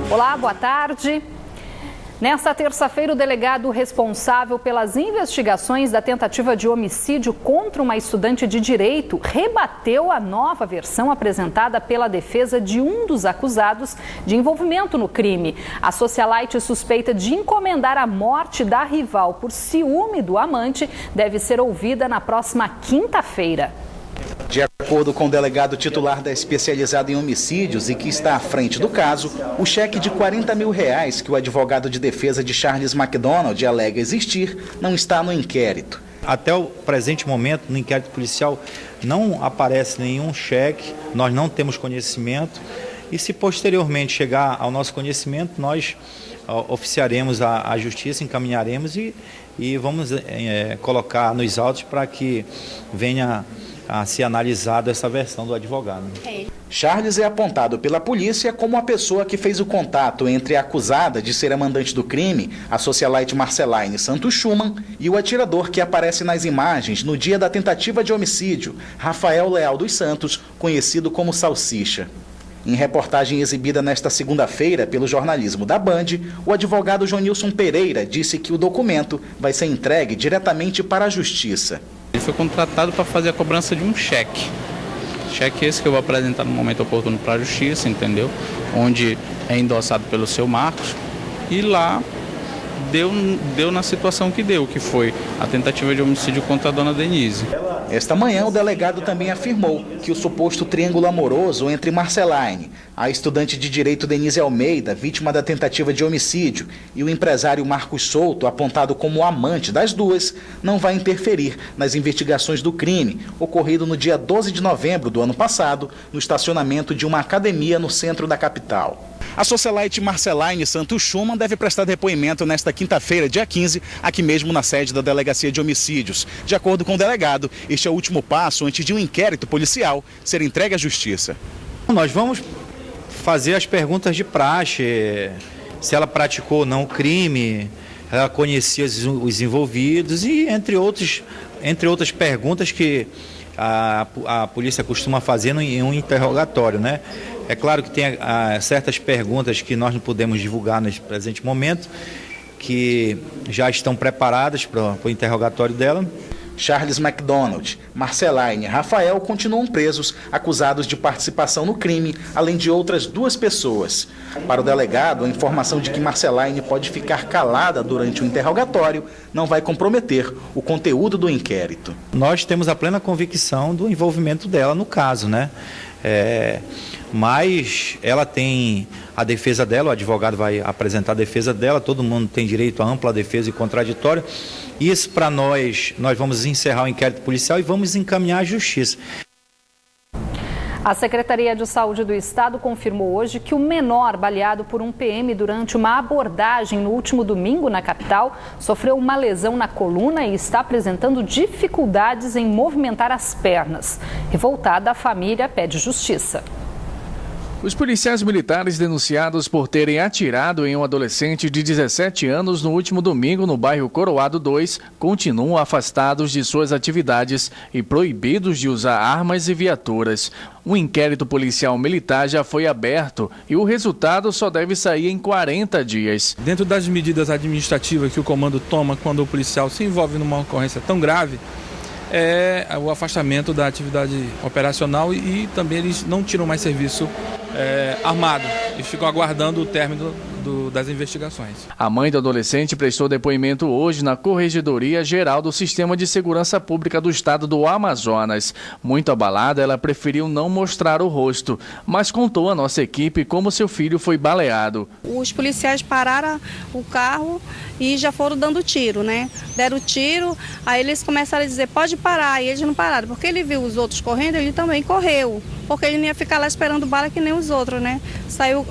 Olá, boa tarde. Nesta terça-feira, o delegado responsável pelas investigações da tentativa de homicídio contra uma estudante de direito rebateu a nova versão apresentada pela defesa de um dos acusados de envolvimento no crime. A socialite suspeita de encomendar a morte da rival por ciúme do amante deve ser ouvida na próxima quinta-feira. De acordo com o delegado titular da especializada em homicídios e que está à frente do caso, o cheque de R$40 mil que o advogado de defesa de Charles McDonald alega existir não está no inquérito. Até o presente momento, no inquérito policial, não aparece nenhum cheque, nós não temos conhecimento e se posteriormente chegar ao nosso conhecimento, nós oficiaremos a justiça, encaminharemos e vamos colocar nos autos para que venha a ser analisada essa versão do advogado. Charles é apontado pela polícia como a pessoa que fez o contato entre a acusada de ser a mandante do crime, a socialite Marceline Santos Schumann, e o atirador que aparece nas imagens no dia da tentativa de homicídio, Rafael Leal dos Santos, conhecido como Salsicha. Em reportagem exibida nesta segunda-feira pelo jornalismo da Band, o advogado Jonilson Pereira disse que o documento vai ser entregue diretamente para a Justiça. Ele foi contratado para fazer a cobrança de um cheque. Cheque esse que eu vou apresentar no momento oportuno para a Justiça, entendeu? Onde é endossado pelo seu Marcos. E lá deu na situação que deu, que foi a tentativa de homicídio contra a dona Denise. Esta manhã, o delegado também afirmou que o suposto triângulo amoroso entre Marceline, a estudante de direito Denise Almeida, vítima da tentativa de homicídio, e o empresário Marcos Souto, apontado como amante das duas, não vai interferir nas investigações do crime, ocorrido no dia 12 de novembro do ano passado, no estacionamento de uma academia no centro da capital. A socialite Marceline Santos Schumann deve prestar depoimento nesta quinta-feira, dia 15, aqui mesmo na sede da Delegacia de Homicídios. De acordo com o delegado, este é o último passo antes de um inquérito policial ser entregue à Justiça. Nós vamos fazer as perguntas de praxe, se ela praticou ou não o crime, ela conhecia os envolvidos e entre outras perguntas que a polícia costuma fazer em um interrogatório, né? É claro que tem certas perguntas que nós não podemos divulgar nesse presente momento, que já estão preparadas para o interrogatório dela. Charles McDonald, Marceline e Rafael continuam presos, acusados de participação no crime, além de outras duas pessoas. Para o delegado, a informação de que Marceline pode ficar calada durante o interrogatório não vai comprometer o conteúdo do inquérito. Nós temos a plena convicção do envolvimento dela no caso, né? Mas ela tem a defesa dela, o advogado vai apresentar a defesa dela, todo mundo tem direito à ampla defesa e contraditório. Isso para nós vamos encerrar o inquérito policial e vamos encaminhar à Justiça. A Secretaria de Saúde do Estado confirmou hoje que o menor baleado por um PM durante uma abordagem no último domingo na capital sofreu uma lesão na coluna e está apresentando dificuldades em movimentar as pernas. Revoltada, a família pede justiça. Os policiais militares denunciados por terem atirado em um adolescente de 17 anos no último domingo no bairro Coroado 2 continuam afastados de suas atividades e proibidos de usar armas e viaturas. Um inquérito policial militar já foi aberto e o resultado só deve sair em 40 dias. Dentro das medidas administrativas que o comando toma quando o policial se envolve numa ocorrência tão grave, é o afastamento da atividade operacional e também eles não tiram mais serviço armado e ficam aguardando o término das investigações. A mãe do adolescente prestou depoimento hoje na Corregedoria Geral do Sistema de Segurança Pública do Estado do Amazonas. Muito abalada, ela preferiu não mostrar o rosto, mas contou à nossa equipe como seu filho foi baleado. Os policiais pararam o carro e já foram dando tiro, né? Deram tiro, aí eles começaram a dizer, pode parar, e eles não pararam, porque ele viu os outros correndo, ele também correu, porque ele não ia ficar lá esperando bala que nem os outros, né? Saiu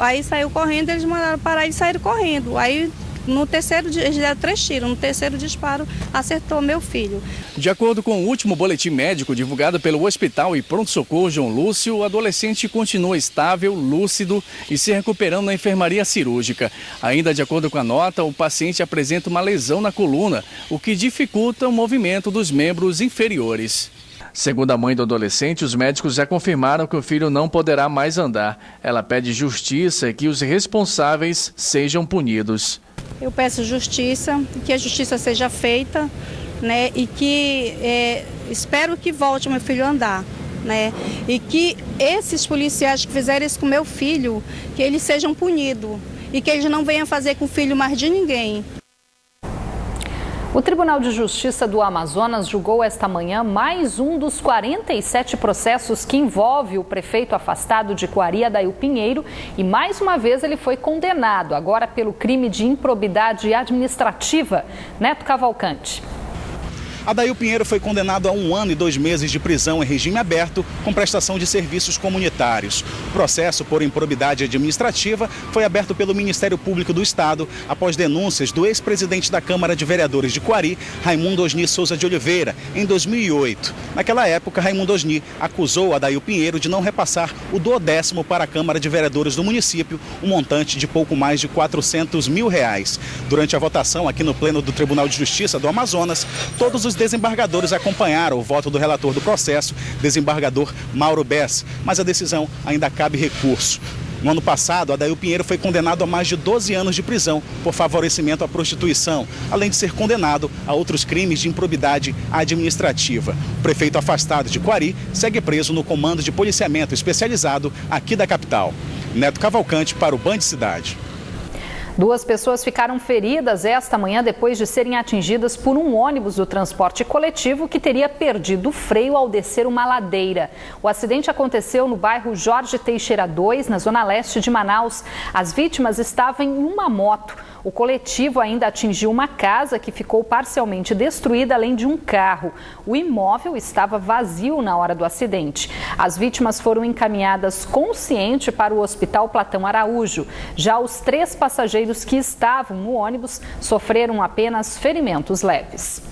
correndo, eles mandaram parar e saíram correndo. Aí no terceiro, eles deram 3 tiros, no terceiro disparo acertou meu filho. De acordo com o último boletim médico divulgado pelo Hospital e Pronto-Socorro João Lúcio, o adolescente continua estável, lúcido e se recuperando na enfermaria cirúrgica. Ainda de acordo com a nota, o paciente apresenta uma lesão na coluna, o que dificulta o movimento dos membros inferiores. Segundo a mãe do adolescente, os médicos já confirmaram que o filho não poderá mais andar. Ela pede justiça e que os responsáveis sejam punidos. Eu peço justiça, que a justiça seja feita, né, e que espero que volte meu filho a andar, né, e que esses policiais que fizeram isso com meu filho, que eles sejam punidos e que eles não venham fazer com o filho mais de ninguém. O Tribunal de Justiça do Amazonas julgou esta manhã mais um dos 47 processos que envolve o prefeito afastado de Coari, Adail Pinheiro, e mais uma vez ele foi condenado, agora pelo crime de improbidade administrativa. Neto Cavalcante. Adail Pinheiro foi condenado a 1 ano e 2 meses de prisão em regime aberto com prestação de serviços comunitários. O processo por improbidade administrativa foi aberto pelo Ministério Público do Estado após denúncias do ex-presidente da Câmara de Vereadores de Coari, Raimundo Osni Souza de Oliveira, em 2008. Naquela época, Raimundo Osni acusou Adail Pinheiro de não repassar o 10º para a Câmara de Vereadores do município, um montante de pouco mais de R$400 mil. Durante a votação aqui no Pleno do Tribunal de Justiça do Amazonas, todos os desembargadores acompanharam o voto do relator do processo, desembargador Mauro Bess, mas a decisão ainda cabe recurso. No ano passado, Adail Pinheiro foi condenado a mais de 12 anos de prisão por favorecimento à prostituição, além de ser condenado a outros crimes de improbidade administrativa. O prefeito afastado de Coari segue preso no Comando de Policiamento Especializado aqui da capital. Neto Cavalcante para o Band Cidade. 2 pessoas ficaram feridas esta manhã depois de serem atingidas por um ônibus do transporte coletivo que teria perdido o freio ao descer uma ladeira. O acidente aconteceu no bairro Jorge Teixeira 2, na zona leste de Manaus. As vítimas estavam em uma moto. O coletivo ainda atingiu uma casa que ficou parcialmente destruída, além de um carro. O imóvel estava vazio na hora do acidente. As vítimas foram encaminhadas conscientes para o Hospital Platão Araújo. Já os 3 passageiros que estavam no ônibus sofreram apenas ferimentos leves.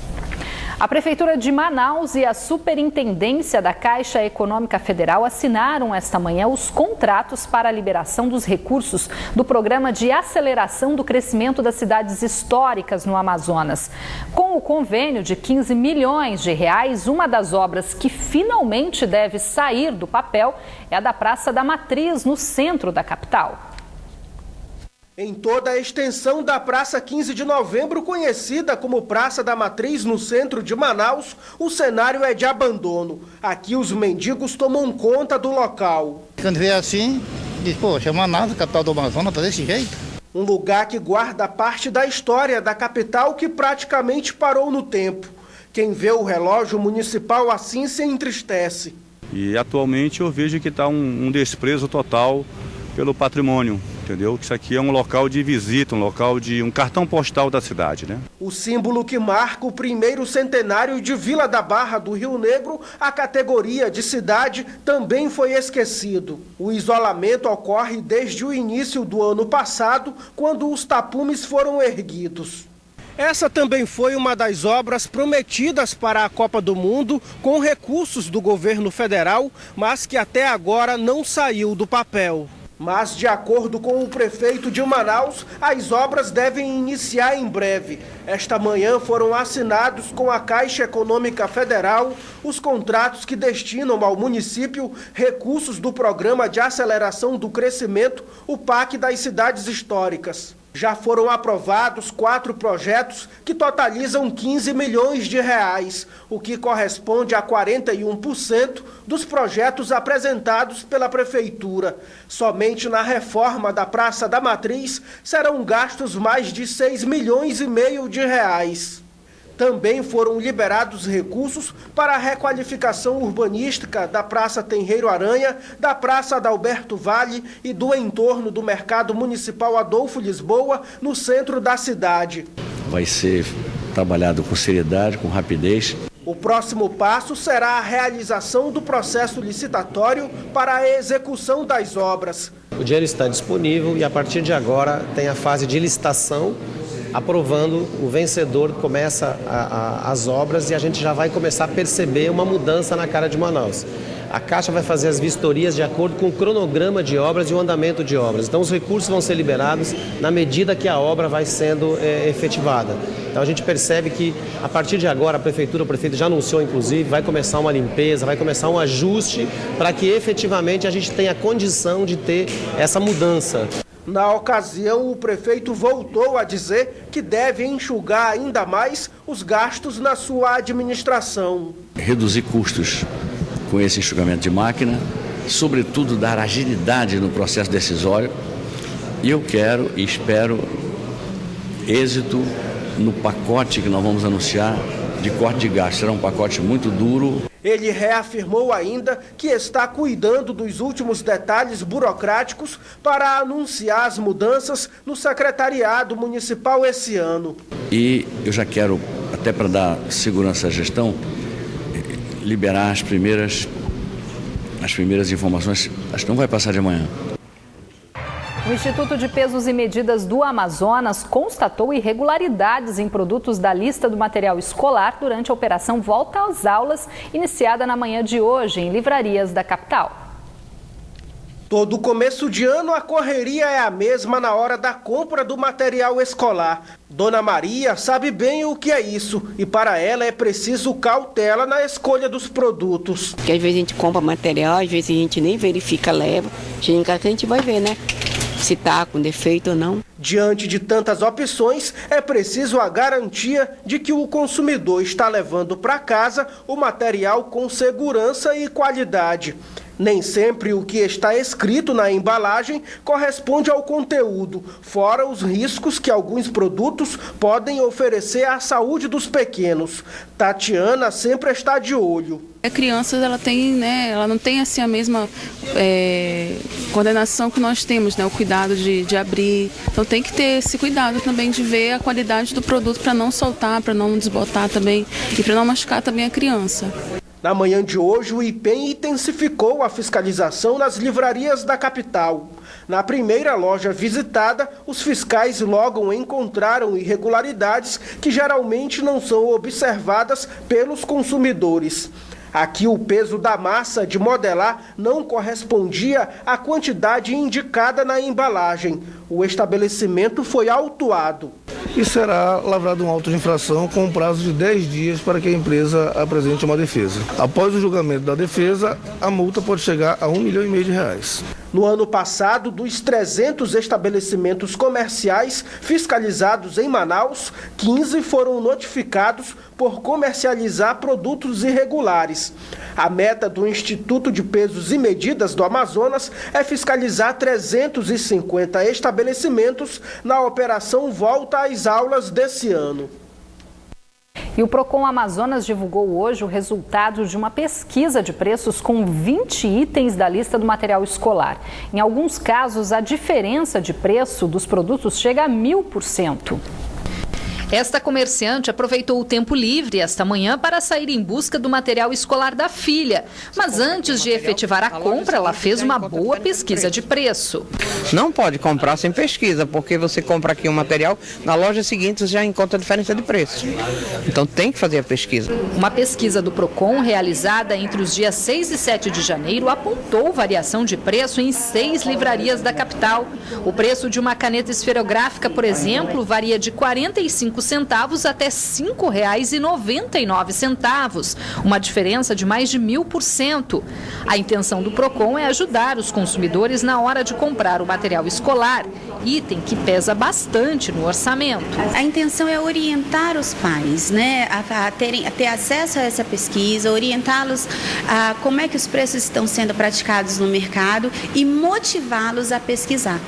A Prefeitura de Manaus e a Superintendência da Caixa Econômica Federal assinaram esta manhã os contratos para a liberação dos recursos do Programa de Aceleração do Crescimento das Cidades Históricas no Amazonas. Com o convênio de R$15 milhões, uma das obras que finalmente deve sair do papel é a da Praça da Matriz, no centro da capital. Em toda a extensão da Praça 15 de Novembro, conhecida como Praça da Matriz, no centro de Manaus, o cenário é de abandono. Aqui os mendigos tomam conta do local. Quando vê assim, diz, poxa, Manaus, a capital do Amazonas, tá desse jeito. Um lugar que guarda parte da história da capital que praticamente parou no tempo. Quem vê o relógio municipal assim se entristece. E atualmente eu vejo que está um desprezo total pelo patrimônio, entendeu? Que isso aqui é um local de visita, um cartão postal da cidade, né? O símbolo que marca o primeiro centenário de Vila da Barra do Rio Negro, a categoria de cidade também foi esquecido. O isolamento ocorre desde o início do ano passado, quando os tapumes foram erguidos. Essa também foi uma das obras prometidas para a Copa do Mundo com recursos do governo federal, mas que até agora não saiu do papel. Mas, de acordo com o prefeito de Manaus, as obras devem iniciar em breve. Esta manhã foram assinados com a Caixa Econômica Federal os contratos que destinam ao município recursos do Programa de Aceleração do Crescimento, o PAC das Cidades Históricas. Já foram aprovados 4 projetos que totalizam R$15 milhões, o que corresponde a 41% dos projetos apresentados pela Prefeitura. Somente na reforma da Praça da Matriz serão gastos mais de R$6,5 milhões. Também foram liberados recursos para a requalificação urbanística da Praça Tenreiro Aranha, da Praça Adalberto Vale e do entorno do Mercado Municipal Adolfo Lisboa, no centro da cidade. Vai ser trabalhado com seriedade, com rapidez. O próximo passo será a realização do processo licitatório para a execução das obras. O dinheiro está disponível e a partir de agora tem a fase de licitação, aprovando, o vencedor começa as obras e a gente já vai começar a perceber uma mudança na cara de Manaus. A Caixa vai fazer as vistorias de acordo com o cronograma de obras e o andamento de obras. Então os recursos vão ser liberados na medida que a obra vai sendo efetivada. Então a gente percebe que a partir de agora o prefeito já anunciou inclusive, vai começar uma limpeza, vai começar um ajuste para que efetivamente a gente tenha condição de ter essa mudança. Na ocasião, o prefeito voltou a dizer que deve enxugar ainda mais os gastos na sua administração. Reduzir custos com esse enxugamento de máquina, sobretudo dar agilidade no processo decisório. E eu quero e espero êxito no pacote que nós vamos anunciar de corte de gastos. Será um pacote muito duro. Ele reafirmou ainda que está cuidando dos últimos detalhes burocráticos para anunciar as mudanças no secretariado municipal esse ano. E eu já quero, até para dar segurança à gestão, liberar as primeiras informações. Acho que não vai passar de amanhã. O Instituto de Pesos e Medidas do Amazonas constatou irregularidades em produtos da lista do material escolar durante a operação Volta às Aulas, iniciada na manhã de hoje em livrarias da capital. Todo começo de ano a correria é a mesma na hora da compra do material escolar. Dona Maria sabe bem o que é isso e para ela é preciso cautela na escolha dos produtos. Porque às vezes a gente compra material, às vezes a gente nem verifica, leva. Chega em casa que a gente vai ver, né? Se está com defeito ou não. Diante de tantas opções, é preciso a garantia de que o consumidor está levando para casa o material com segurança e qualidade. Nem sempre o que está escrito na embalagem corresponde ao conteúdo, fora os riscos que alguns produtos podem oferecer à saúde dos pequenos. Tatiana sempre está de olho. A criança ela não tem assim a mesma coordenação que nós temos, né? O cuidado de abrir. Então tem que ter esse cuidado também de ver a qualidade do produto para não soltar, para não desbotar também e para não machucar também a criança. Na manhã de hoje, o IPEM intensificou a fiscalização nas livrarias da capital. Na primeira loja visitada, os fiscais logo encontraram irregularidades que geralmente não são observadas pelos consumidores. Aqui o peso da massa de modelar não correspondia à quantidade indicada na embalagem. O estabelecimento foi autuado. E será lavrado um auto de infração com um prazo de 10 dias para que a empresa apresente uma defesa. Após o julgamento da defesa, a multa pode chegar a R$ 1,5 milhão. No ano passado, dos 300 estabelecimentos comerciais fiscalizados em Manaus, 15 foram notificados por comercializar produtos irregulares. A meta do Instituto de Pesos e Medidas do Amazonas é fiscalizar 350 estabelecimentos na operação Volta às Aulas desse ano. E o Procon Amazonas divulgou hoje o resultado de uma pesquisa de preços com 20 itens da lista do material escolar. Em alguns casos, a diferença de preço dos produtos chega a 1000%. Esta comerciante aproveitou o tempo livre esta manhã para sair em busca do material escolar da filha. Mas antes de efetivar a compra, ela fez uma boa pesquisa de preço. Não pode comprar sem pesquisa, porque você compra aqui um material, na loja seguinte você já encontra a diferença de preço. Então tem que fazer a pesquisa. Uma pesquisa do Procon, realizada entre os dias 6 e 7 de janeiro, apontou variação de preço em 6 livrarias da capital. O preço de uma caneta esferográfica, por exemplo, varia de 45 centavos até R$ 5,99, uma diferença de mais de 1000%. A intenção do Procon é ajudar os consumidores na hora de comprar o material escolar, item que pesa bastante no orçamento. A intenção é orientar os pais, né, a ter acesso a essa pesquisa, orientá-los a como é que os preços estão sendo praticados no mercado e motivá-los a pesquisar.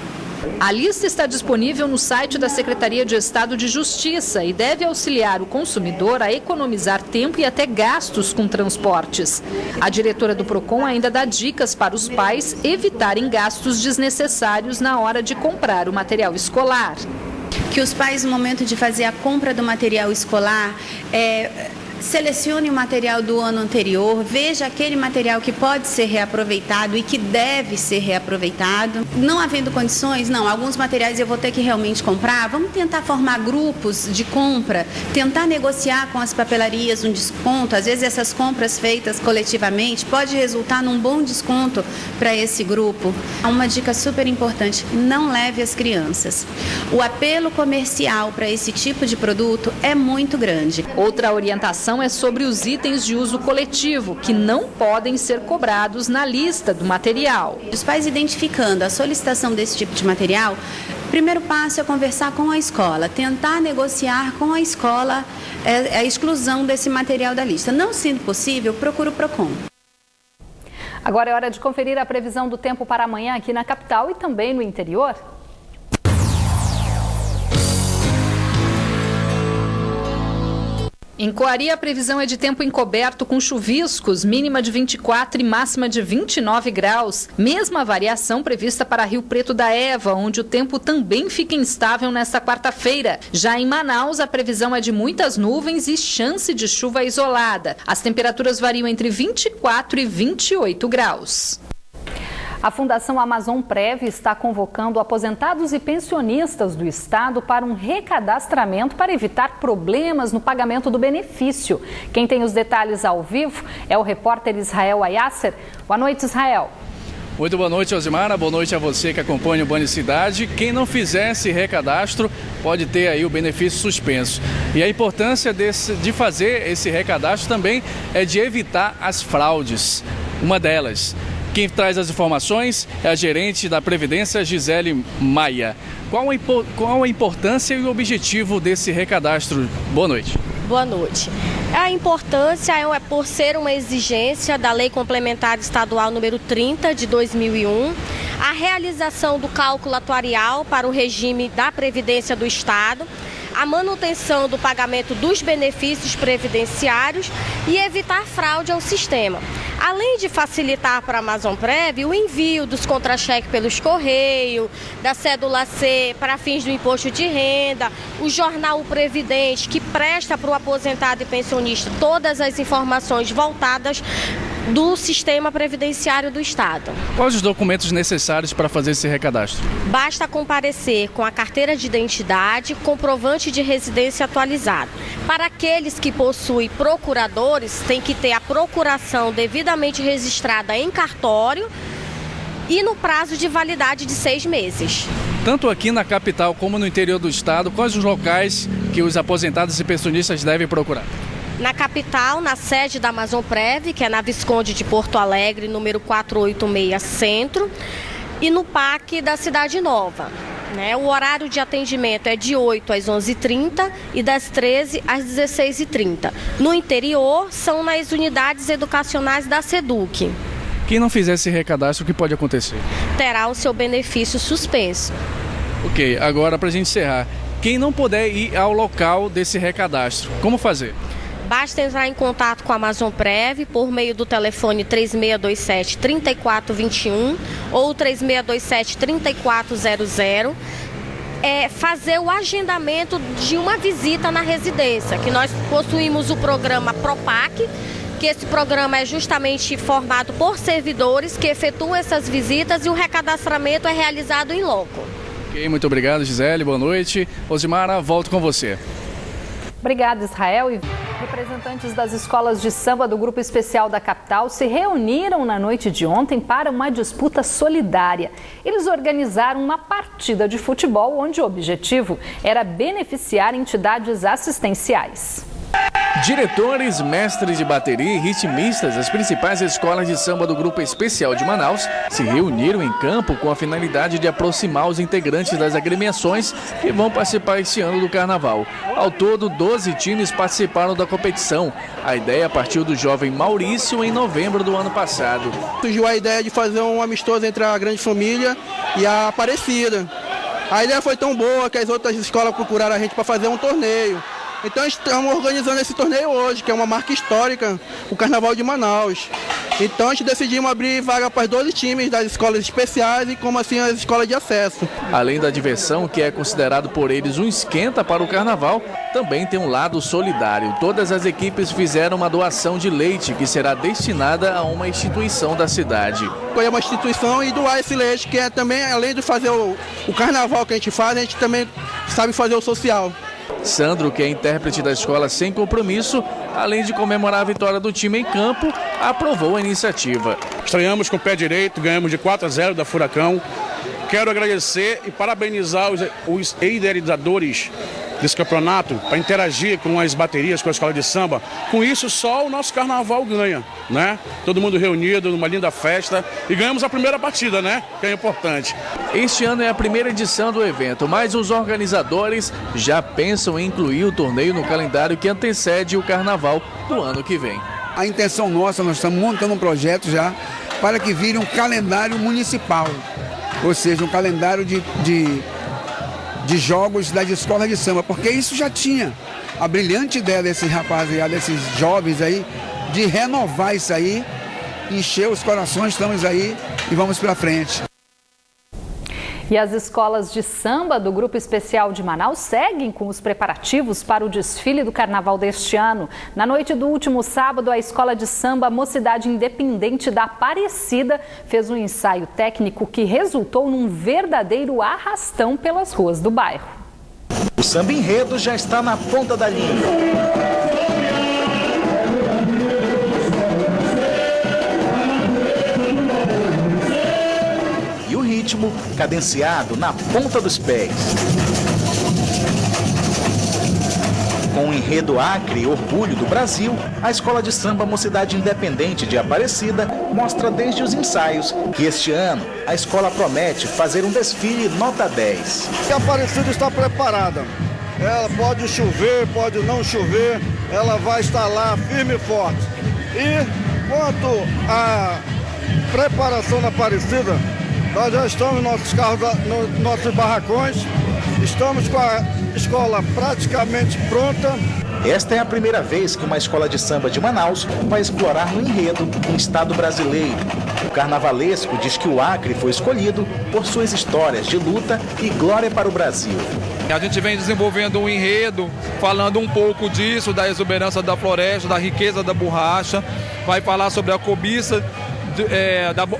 A lista está disponível no site da Secretaria de Estado de Justiça e deve auxiliar o consumidor a economizar tempo e até gastos com transportes. A diretora do Procon ainda dá dicas para os pais evitarem gastos desnecessários na hora de comprar o material escolar. Que os pais, no momento de fazer a compra do material escolar, selecione o material do ano anterior, veja aquele material que pode ser reaproveitado e que deve ser reaproveitado. Não havendo condições, não, alguns materiais eu vou ter que realmente comprar, vamos tentar formar grupos de compra, tentar negociar com as papelarias um desconto. Às vezes essas compras feitas coletivamente pode resultar num bom desconto para esse grupo. Uma dica super importante, não leve as crianças. O apelo comercial para esse tipo de produto é muito grande. Outra orientação é sobre os itens de uso coletivo, que não podem ser cobrados na lista do material. Os pais identificando a solicitação desse tipo de material, o primeiro passo é conversar com a escola, tentar negociar com a escola a exclusão desse material da lista. Não sendo possível, procure o PROCON. Agora é hora de conferir a previsão do tempo para amanhã aqui na capital e também no interior. Em Coari, a previsão é de tempo encoberto com chuviscos, mínima de 24 e máxima de 29 graus. Mesma variação prevista para Rio Preto da Eva, onde o tempo também fica instável nesta quarta-feira. Já em Manaus, a previsão é de muitas nuvens e chance de chuva isolada. As temperaturas variam entre 24 e 28 graus. A Fundação Amazon Prev está convocando aposentados e pensionistas do estado para um recadastramento para evitar problemas no pagamento do benefício. Quem tem os detalhes ao vivo é o repórter Israel Ayasser. Boa noite, Israel. Muito boa noite, Osimara. Boa noite a você que acompanha o Band Cidade. Quem não fizer esse recadastro pode ter aí o benefício suspenso. E a importância de fazer esse recadastro também é de evitar as fraudes. Uma delas. Quem traz as informações é a gerente da Previdência, Gisele Maia. Qual a importância e o objetivo desse recadastro? Boa noite. Boa noite. A importância é por ser uma exigência da Lei Complementar Estadual número 30 de 2001, a realização do cálculo atuarial para o regime da Previdência do Estado, a manutenção do pagamento dos benefícios previdenciários e evitar fraude ao sistema. Além de facilitar para a Amazon Prev o envio dos contra-cheques pelos correios, da cédula C para fins do imposto de renda, o jornal Previdente, que presta para o aposentado e pensionista todas as informações voltadas do sistema previdenciário do Estado. Quais os documentos necessários para fazer esse recadastro? Basta comparecer com a carteira de identidade, comprovante de residência atualizado. Para aqueles que possuem procuradores, tem que ter a procuração devidamente registrada em cartório e no prazo de validade de 6 meses. Tanto aqui na capital como no interior do estado, quais os locais que os aposentados e pensionistas devem procurar? Na capital, na sede da Amazon Prev, que é na Visconde de Porto Alegre, número 486 Centro, e no PAC da Cidade Nova. O horário de atendimento é de 8 às 11h30 e das 13 às 16h30. No interior, são nas unidades educacionais da SEDUC. Quem não fizer esse recadastro, o que pode acontecer? Terá o seu benefício suspenso. Ok, agora para a gente encerrar, quem não puder ir ao local desse recadastro, como fazer? Basta entrar em contato com a Amazon Prev por meio do telefone 3627-3421 ou 3627-3400. Fazer o agendamento de uma visita na residência, que nós possuímos o programa PROPAC, que esse programa é justamente formado por servidores que efetuam essas visitas e o recadastramento é realizado em loco. Ok, muito obrigado, Gisele. Boa noite. Osimara, volto com você. Obrigada, Israel. E representantes das escolas de samba do Grupo Especial da capital se reuniram na noite de ontem para uma disputa solidária. Eles organizaram uma partida de futebol onde o objetivo era beneficiar entidades assistenciais. Diretores, mestres de bateria e ritmistas das principais escolas de samba do Grupo Especial de Manaus se reuniram em campo com a finalidade de aproximar os integrantes das agremiações que vão participar este ano do Carnaval. Ao todo, 12 times participaram da competição. A ideia partiu do jovem Maurício em novembro do ano passado. Surgiu a ideia de fazer um amistoso entre a Grande Família e a Aparecida. A ideia foi tão boa que as outras escolas procuraram a gente para fazer um torneio. Então estamos organizando esse torneio hoje, que é uma marca histórica, o Carnaval de Manaus. Então a gente decidimos abrir vaga para os 12 times das escolas especiais e como assim as escolas de acesso. Além da diversão, que é considerado por eles um esquenta para o carnaval, também tem um lado solidário. Todas as equipes fizeram uma doação de leite que será destinada a uma instituição da cidade. É uma instituição e doar esse leite, que é também, além de fazer o carnaval que a gente faz, a gente também sabe fazer o social. Sandro, que é intérprete da escola Sem Compromisso, além de comemorar a vitória do time em campo, aprovou a iniciativa. Estreamos com o pé direito, ganhamos de 4-0 da Furacão. Quero agradecer e parabenizar os idealizadores desse campeonato para interagir com as baterias, com a escola de samba. Com isso, só o nosso carnaval ganha, né? Todo mundo reunido numa linda festa e ganhamos a primeira partida, né? Que é importante. Este ano é a primeira edição do evento, mas os organizadores já pensam em incluir o torneio no calendário que antecede o carnaval do ano que vem. A intenção nossa, nós estamos montando um projeto já para que vire um calendário municipal, ou seja, um calendário de jogos das escolas de samba, porque isso já tinha a brilhante ideia desses rapaziada, desses jovens aí, de renovar isso aí, encher os corações, estamos aí e vamos para frente. E as escolas de samba do Grupo Especial de Manaus seguem com os preparativos para o desfile do carnaval deste ano. Na noite do último sábado, a escola de samba Mocidade Independente da Aparecida fez um ensaio técnico que resultou num verdadeiro arrastão pelas ruas do bairro. O samba enredo já está na ponta da língua. Ritmo cadenciado na ponta dos pés. Com o enredo Acre, Orgulho do Brasil, a Escola de Samba Mocidade Independente de Aparecida mostra desde os ensaios que este ano a escola promete fazer um desfile nota 10. A Aparecida está preparada. Ela pode chover, pode não chover, ela vai estar lá firme e forte. E quanto à preparação da Aparecida, nós já estamos nos nossos carros, nos nossos barracões, estamos com a escola praticamente pronta. Esta é a primeira vez que uma escola de samba de Manaus vai explorar no enredo um estado brasileiro. O carnavalesco diz que o Acre foi escolhido por suas histórias de luta e glória para o Brasil. A gente vem desenvolvendo um enredo, falando um pouco disso, da exuberância da floresta, da riqueza da borracha, vai falar sobre a cobiça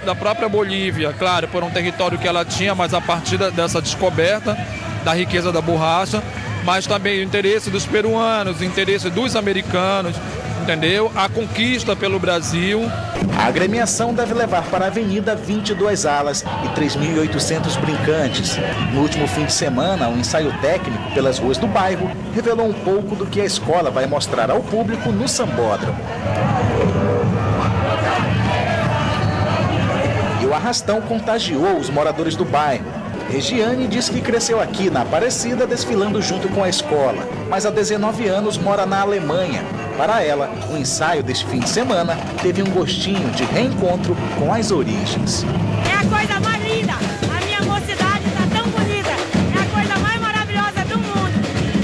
da própria Bolívia, claro, por um território que ela tinha, mas a partir dessa descoberta da riqueza da borracha, mas também o interesse dos peruanos, o interesse dos americanos, entendeu? A conquista pelo Brasil. A agremiação deve levar para a avenida 22 alas e 3.800 brincantes. No último fim de semana, um ensaio técnico pelas ruas do bairro revelou um pouco do que a escola vai mostrar ao público no sambódromo. O arrastão contagiou os moradores do bairro. Regiane diz que cresceu aqui na Aparecida desfilando junto com a escola, mas há 19 anos mora na Alemanha. Para ela, o ensaio deste fim de semana teve um gostinho de reencontro com as origens. É a coisa mais linda, a minha mocidade está tão bonita, é a coisa mais maravilhosa do mundo.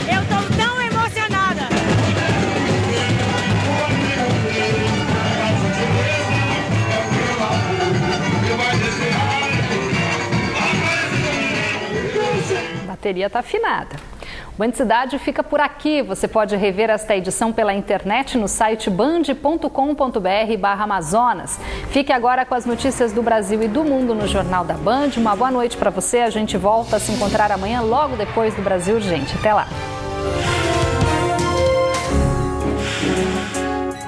Eu estou tão emocionada. A bateria está afinada. O Band Cidade fica por aqui. Você pode rever esta edição pela internet no site band.com.br/Amazonas. Fique agora com as notícias do Brasil e do mundo no Jornal da Band. Uma boa noite para você. A gente volta a se encontrar amanhã, logo depois do Brasil Urgente. Até lá.